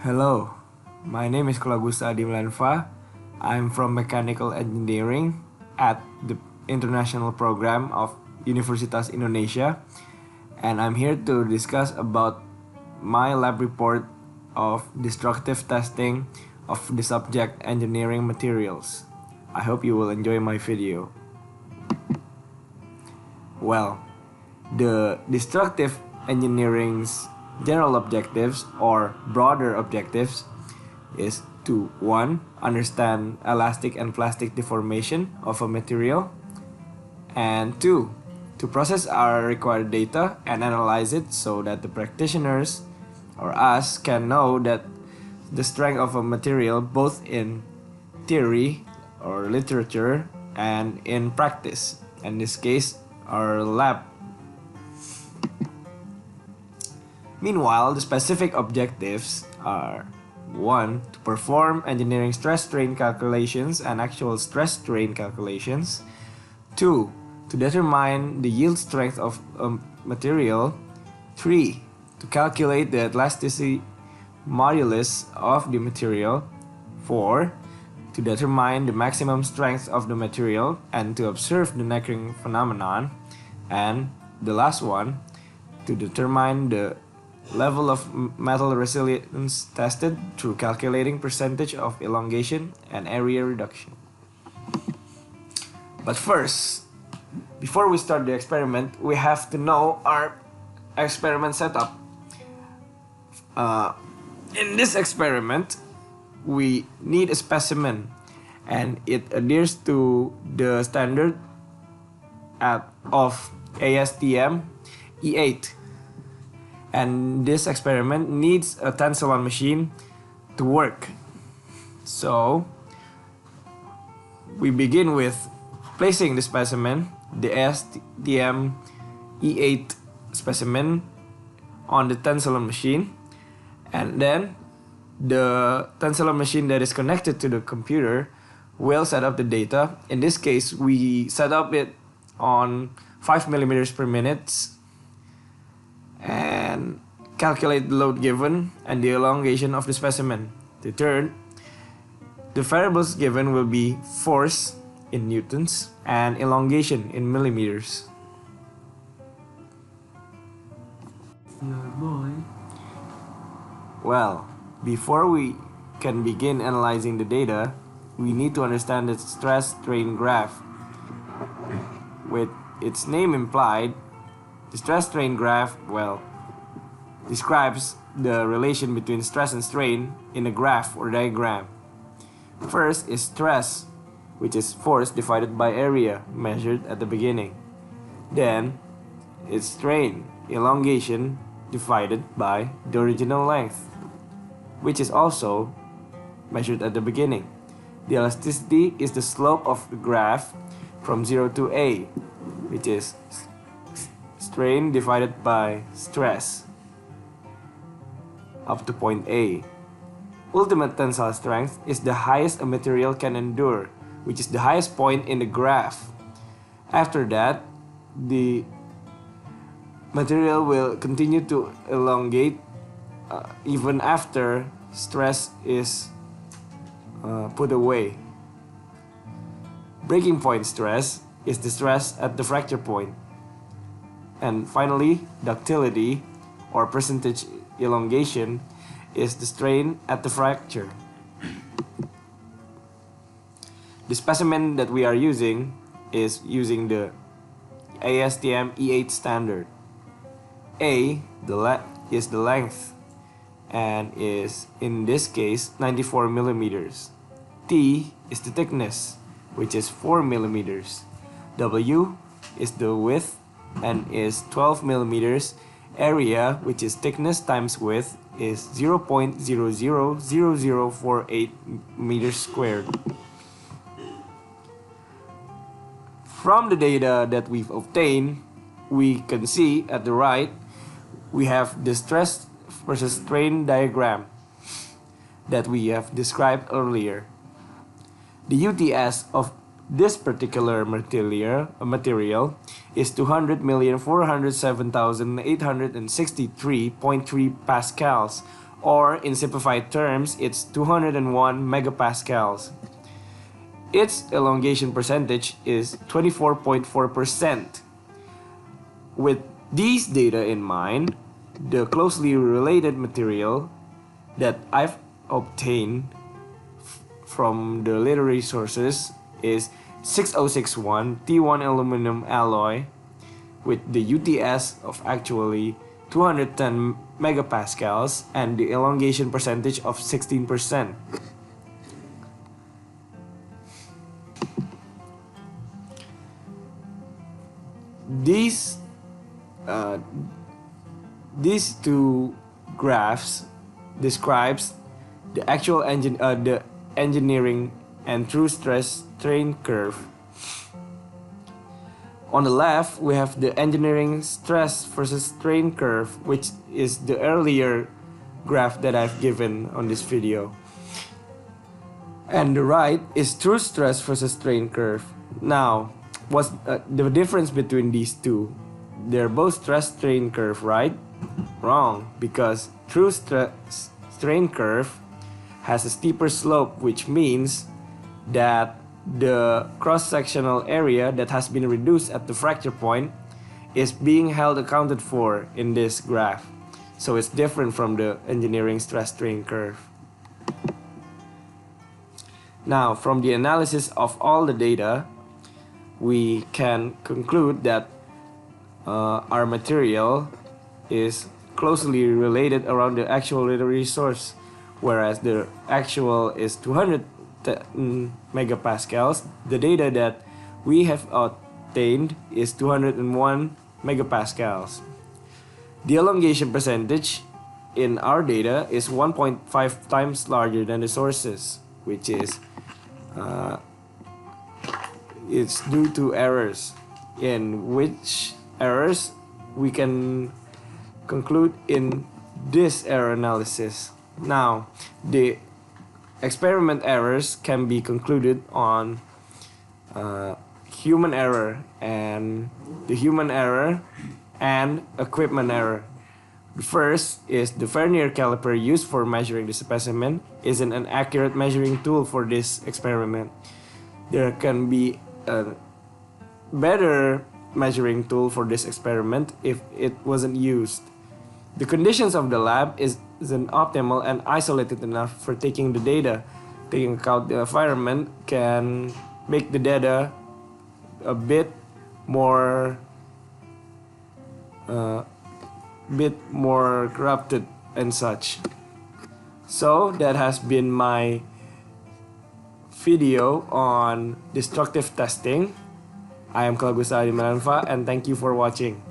Hello, my name is Klaugusta Adimillenva. I'm from Mechanical Engineering at the International Program of Universitas Indonesia, and I'm here to discuss about my lab report of destructive testing of the subject engineering materials. I hope you will enjoy my video. Well, the destructive engineering's general objectives or broader objectives is to 1. Understand elastic and plastic deformation of a material, and 2. To process our required data and analyze it so that the practitioners or us can know that the strength of a material both in theory or literature and in practice, in this case our lab. Meanwhile, the specific objectives are 1. To perform engineering stress-strain calculations and actual stress-strain calculations. 2. To determine the yield strength of a material. 3. To calculate the elasticity modulus of the material. 4. To determine the maximum strength of the material and to observe the neckring phenomenon. And the last one, to determine the level of metal resilience tested through calculating percentage of elongation and area reduction. But first, before we start the experiment, we have to know our experiment setup. In this experiment, we need a specimen, and it adheres to the standard of ASTM E8. And this experiment needs a tensilon machine to work. So we begin with placing the specimen, the ASTM E8 specimen, on the tensilon machine, and then the tensilon machine that is connected to the computer will set up the data. In this case, we set up it on 5 millimeters per minute and calculate the load given and the elongation of the specimen. The third, the variables given will be force in newtons and elongation in millimeters. Well, before we can begin analyzing the data, we need to understand the stress-strain graph. With its name implied, the stress-strain graph, describes the relation between stress and strain in a graph or diagram. First is stress, which is force divided by area measured at the beginning. Then is strain, elongation divided by the original length, which is also measured at the beginning. The elasticity is the slope of the graph from 0 to A, which is strain divided by stress up to point A. Ultimate tensile strength is the highest a material can endure, which is the highest point in the graph. After that, the material will continue to elongate even after stress is put away. Breaking point stress is the stress at the fracture point. And finally, ductility or percentage elongation is the strain at the fracture. The specimen that we are using is using the ASTM E8 standard. A is the length and is in this case 94 millimeters. T is the thickness, which is 4 millimeters. W is the width and is 12 millimeters. Area, which is thickness times width, is 0.000048 meters squared. From the data that we've obtained, we can see at the right we have the stress versus strain diagram that we have described earlier. The UTS of this particular material is 200,407,863.3 pascals, or in simplified terms, it's 201 megapascals. Its elongation percentage is 24.4%. With these data in mind, the closely related material that I've obtained from the literary sources is 6061 T1 aluminum alloy with the UTS of actually 210 megapascals and the elongation percentage of 16%. These two graphs describes the actual the engineering and true stress strain curve. On the left, we have the engineering stress versus strain curve, which is the earlier graph that I've given on this video. And the right is true stress versus strain curve. Now, what's the difference between these two? They're both stress strain curve, right? Wrong, because true stress strain curve has a steeper slope, which means that the cross-sectional area that has been reduced at the fracture point is being held accounted for in this graph. So it's different from the engineering stress strain curve. Now, from the analysis of all the data, we can conclude that our material is closely related around the actual literary source, whereas the actual is 200 megapascals. The data that we have obtained is 201 megapascals. The elongation percentage in our data is 1.5 times larger than the sources, which is it's due to errors, in which errors we can conclude in this error analysis. Now, the experiment errors can be concluded on human error and equipment error. The first is the vernier caliper used for measuring the specimen isn't an accurate measuring tool for this experiment. There can be a better measuring tool for this experiment if it wasn't used. The conditions of the lab isn't optimal and isolated enough for taking the data. Taking account the environment can make the data a bit more corrupted and such. So that has been my video on destructive testing. I am Klaugusta Adimillenva and thank you for watching.